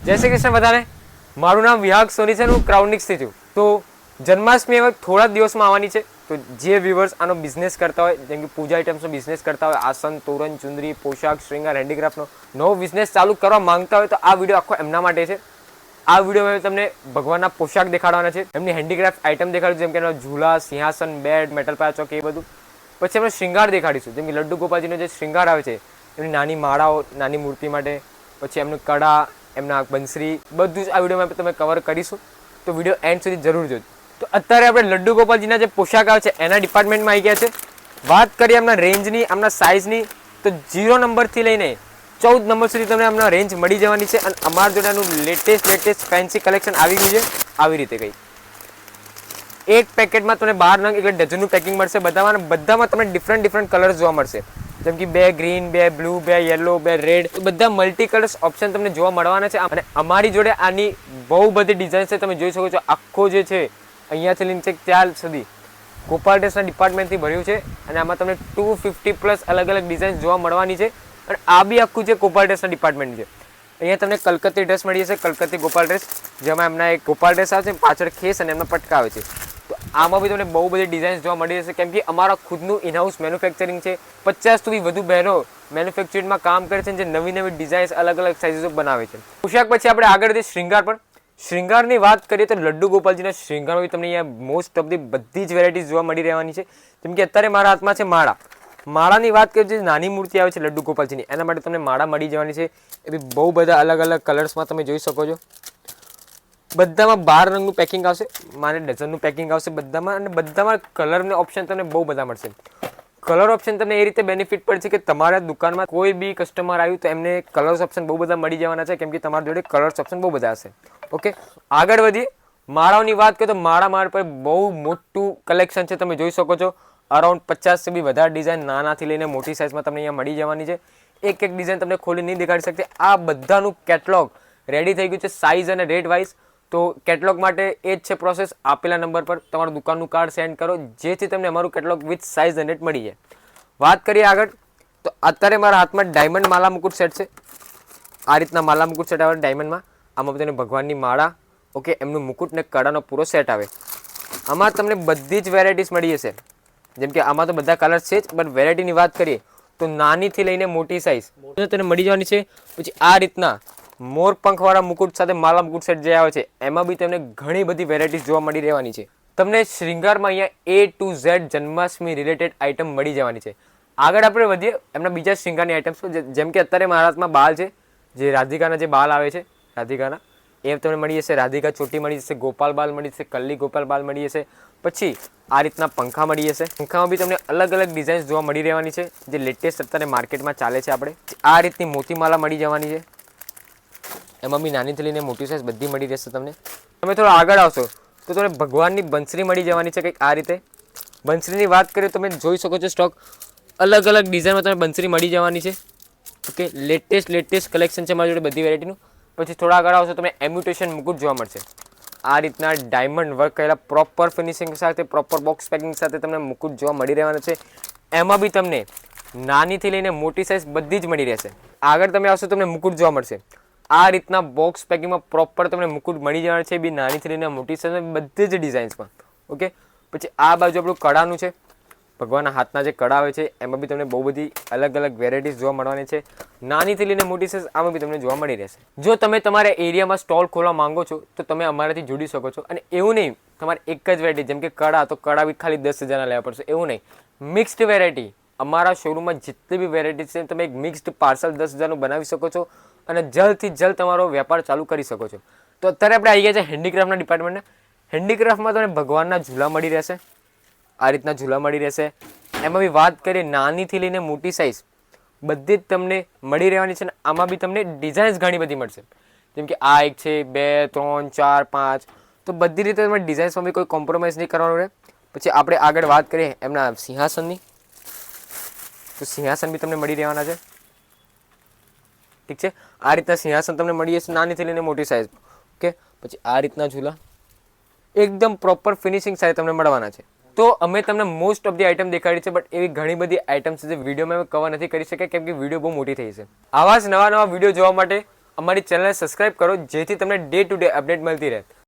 જય શ્રી કૃષ્ણ બધાને. મારું નામ વિહાગ સોની છે. હું ક્રાઉડનિક્સથી છું. તો જન્માષ્ટમી હવે થોડા દિવસમાં આવવાની છે. તો જે વ્યુઅર્સ આનો બિઝનેસ કરતા હોય, જેમ કે પૂજા આઇટમ્સનો બિઝનેસ કરતા હોય, આસન, તોરણ, ચુંદરી, પોશાક, શ્રૃંગાર, હેન્ડીક્રાફ્ટનો નવો બિઝનેસ ચાલુ કરવા માંગતા હોય તો આ વિડીયો આખો એમના માટે છે. આ વિડીયોમાં તમને ભગવાનના પોશાક દેખાડવાના છે, એમની હેન્ડીક્રાફ્ટ આઇટમ દેખાડું, જેમ કે એના ઝૂલા, સિંહાસન, બેડ, મેટલ પાયા ચોક, એ બધું. પછી એમનો શ્રૃંગાર દેખાડીશું, જેમ કે લડ્ડુ ગોપાલજીનો જે શ્રૃંગાર આવે છે, એમની નાની માળાઓ, નાની મૂર્તિ માટે, પછી એમનું કડા, એમના બંસરી, બધું જ આ વિડીયોમાં તમે કવર કરીશું. તો વિડીયો એન્ડ સુધી જરૂર જોજો. તો અત્યારે આપણે લડ્ડુ ગોપાલજીના જે પોશાક આવે છે એના ડિપાર્ટમેન્ટમાં આવી ગયા છે. વાત કરીએ એમના રેન્જની, એમના સાઇઝની, તો 0 નંબરથી લઈને 14 નંબર સુધી તમને એમના રેન્જ મળી જવાની છે. અને અમારા જોડે એનું લેટેસ્ટ ફેન્સી કલેક્શન આવી ગયું છે. આવી રીતે કંઈ એક પેકેટમાં તમને 12 નંગ એટલે ડઝનનું પેકિંગ મળશે. બધામાં તમને ડિફરન્ટ કલર્સ જોવા મળશે, જેમ કે 2 ગ્રીન, 2 બ્લુ, 2 યલો, 2 રેડ, બધા મલ્ટી કલર્સ ઓપ્શન તમને જોવા મળવાના છે. અને અમારી જોડે આની બહુ બધી ડિઝાઇન છે, તમે જોઈ શકો છો. આખો જે છે અહીંયાથી લઈને ત્યાં સુધી ગોપાલ ડ્રેસના ડિપાર્ટમેન્ટથી ભર્યું છે. અને આમાં તમને 250+ અલગ ડિઝાઇન જોવા મળવાની છે. અને આ બી આખું જે ગોપાલ ડ્રેસના ડિપાર્ટમેન્ટ છે. અહીંયા તમને કલકત્તી ડ્રેસ મળી જશે, કલકત્તી ગોપાલ ડ્રેસ, જેમાં એમના એક ગોપાલ ડ્રેસ આવે છે, પાછળ ખેસ અને એમના પટકા આવે છે. તો આમાં બી તમને બહુ બધી ડિઝાઇન્સ જોવા મળી જશે, કેમ કે અમારા ખુદનું ઇનહાઉસ મેન્યુફેક્ચરિંગ છે. 50થી વધુ બહેનો મેન્યુફેક્ચરિંગમાં કામ કરે છે, જે નવી ડિઝાઇન્સ અલગ સાઇઝો બનાવે છે. પોશાક પછી આપણે આગળ જઈએ શ્રૃંગાર પર. શ્રૃંગારની વાત કરીએ તો લડ્ડુ ગોપાલજીના શ્રૃંગારમાં તમને અહીંયા મોસ્ટ ઓફ ધી બધી જ વેરાયટીઝ જોવા મળી રહેવાની છે. જેમ કે અત્યારે મારા હાથમાં છે માળા. માળાની વાત કરીએ, જે નાની મૂર્તિ આવે છે લડ્ડુ ગોપાલજીની, એના માટે તમને માળા મળી જવાની છે. એ બી બહુ બધા અલગ કલર્સમાં તમે જોઈ શકો છો. બધામાં 12 રંગનું પેકિંગ આવશે, મારે ડઝનનું પેકિંગ આવશે બધામાં. અને બધામાં કલરને ઓપ્શન તમને બહુ બધા મળશે. કલર ઓપ્શન તમને એ રીતે બેનિફિટ પડશે કે તમારા દુકાનમાં કોઈ બી કસ્ટમર આવ્યું તો એમને કલર્સ ઓપ્શન બહુ બધા મળી જવાના છે, કેમ કે તમારી જોડે કલર્સ ઓપ્શન બહુ બધા હશે. ઓકે, આગળ વધીએ. માળાઓની વાત કરીએ તો મારા પર બહુ મોટું કલેક્શન છે, તમે જોઈ શકો છો. અરાઉન્ડ 50 થી બી વધારે ડિઝાઇન, નાનાથી લઈને મોટી સાઇઝમાં તમને અહીંયા મળી જવાની છે. એક ડિઝાઇન તમને ખોલી નહીં દેખાડી શકતી. આ બધાનું કેટલોગ રેડી થઈ ગયું છે, સાઇઝ અને રેટ વાઇઝ. તો કેટલોગ માટે એ જ છે પ્રોસેસ. આપેલા નંબર પર તમારું દુકાનનું કાર્ડ સેન્ડ કરો, જેથી તમને અમારું કેટલોગ વિથ સાઇઝ અને રેટ મળી જાય. વાત કરીએ આગળ, તો અત્યારે મારા હાથમાં ડાયમંડ માલા મુકુટ સેટ છે. આ રીતના માલા મુકુટ સેટ આવે ડાયમંડમાં. આમાં તમને ભગવાનની માળા, ઓકે, એમનું મુકુટ ને કડાનો પૂરો સેટ આવે. આમાં તમને બધી જ વેરાયટીઝ મળી જશે. જેમ કે આમાં તો બધા કલર્સ છે જ, પણ વેરાયટીની વાત કરીએ તો નાનીથી લઈને મોટી સાઇઝ તેને મળી જવાની છે. પછી આ રીતના મોર પંખવાળા મુકુટ સાથે માલા મુકુટ સેટ જે આવે છે, એમાં બી તમને ઘણી બધી વેરાયટીઝ જોવા મળી રહેવાની છે. તમને શ્રૃંગારમાં અહીંયા A to Z Janmashtami related item મળી જવાની છે. આગળ આપણે વધીએ એમના બીજા શ્રૃંગારની આઇટમ્સ. જેમ કે અત્યારે મારા હાથમાં બાલ છે, જે રાધિકાના જે બાલ આવે છે, રાધિકાના એ તમને મળી જશે. રાધિકા ચોટી મળી જશે, ગોપાલ બાલ મળી જશે, કલ્લી ગોપાલ બાલ મળી જશે. પછી આ રીતના પંખા મળી જશે. પંખામાં બી તમને અલગ ડિઝાઇન્સ જોવા મળી રહેવાની છે, જે લેટેસ્ટ અત્યારે માર્કેટમાં ચાલે છે. આપણે આ રીતની મોતીમાલા મળી જવાની છે. એમાં બી નાનીથી લઈને મોટી સાઇઝ બધી મળી રહેશે તમને. તમે થોડા આગળ આવશો તો તમને ભગવાનની બંસરી મળી જવાની છે, કંઈક આ રીતે. બંસરીની વાત કરીએ તો તમે જોઈ શકો છો, સ્ટોક અલગ ડિઝાઇનમાં તમને બંસરી મળી જવાની છે. ઓકે, લેટેસ્ટ કલેક્શન છે મારી જોડે બધી વેરાયટીનું. પછી થોડા આગળ આવશો તમને એમ્યુટેશન મુકુટ જોવા મળશે. આ રીતના ડાયમંડ વર્ક કરેલા પ્રોપર ફિનિશિંગ સાથે, પ્રોપર બોક્સ પેકિંગ સાથે તમને મુકુટ જોવા મળી રહેવાના છે. એમાં બી તમને નાનીથી લઈને મોટી સાઇઝ બધી જ મળી રહેશે. આગળ તમે આવશો તમને મુકુટ જોવા મળશે. આ રીતના બોક્સ પેકિંગમાં પ્રોપર તમને મુકુટ મળી જવાના છે, બી નાનીથી લઈને મોટી સાઇઝ બધી જ ડિઝાઇન્સમાં. ઓકે, પછી આ બાજુ આપણું કડાનું છે. ભગવાનના હાથના જે કડા આવે છે, એમાં બી તમને બહુ બધી અલગ વેરાયટીઝ જોવા મળવાની છે. નાનીથી લઈને મોટી સાઇઝ આમાં બી તમને જોવા મળી રહેશે. જો તમે તમારા એરિયામાં સ્ટોલ ખોલવા માંગો છો તો તમે અમારાથી જોડી શકો છો. અને એવું નહીં તમારે એક જ વેરાયટી, જેમ કે કડા, તો કડા બી ખાલી 10,000ના લેવા પડશે, એવું નહીં. મિક્સ્ડ વેરાયટી અમારા શોરૂમમાં જેટલી બી વેરાયટી છે, તમે એક મિક્સ્ડ પાર્સલ 10,000નું બનાવી શકો છો અને જલ્દથી જલ્દ તમારો વેપાર ચાલુ કરી શકો છો. તો અત્યારે આપણે આવી ગયા છે હેન્ડીક્રાફ્ટના ડિપાર્ટમેન્ટને. હેન્ડીક્રાફ્ટમાં તમને ભગવાનના ઝૂલા મળી રહેશે. આ રીતના ઝૂલા મળી રહેશે. એમાં બી વાત કરીએ નાનીથી લઈને મોટી સાઇઝ બધી જ તમને મળી રહેવાની છે. આમાં બી તમને ડિઝાઇન્સ ઘણી બધી મળશે, જેમ કે આ એક છે, 2, 3, 4, 5. તો બધી રીતે તમે ડિઝાઇન્સમાં બી કોઈ કોમ્પ્રોમાઇઝ નહીં કરવાનું રહે. પછી આપણે આગળ વાત કરીએ એમના સિંહાસનની, તો સિંહાસન બી તમને મળી રહેવાના છે. ઠીક છે, આ રીતના સિંહાસન તમને મળી જશે નાનીથી લઈને મોટી સાઇઝ. ઓકે, પછી આ રીતના ઝૂલા એકદમ પ્રોપર ફિનિશિંગ સાથે તમને મળવાના છે. તો અમે તમને મોસ્ટ ઓફ ધી આઇટમ દેખાડી છે, બટ એવી ઘણી બધી આઇટમ્સ છે જે વિડીયોમાં અમે કવર નથી કરી શક્યા, કેમ કે વિડીયો બહુ મોટી થઈ છે. આવા જ નવા વિડીયો જોવા માટે અમારી ચેનલને સબસ્ક્રાઇબ કરો જેથી તમને ડે ટુ ડે અપડેટ મળતી રહે.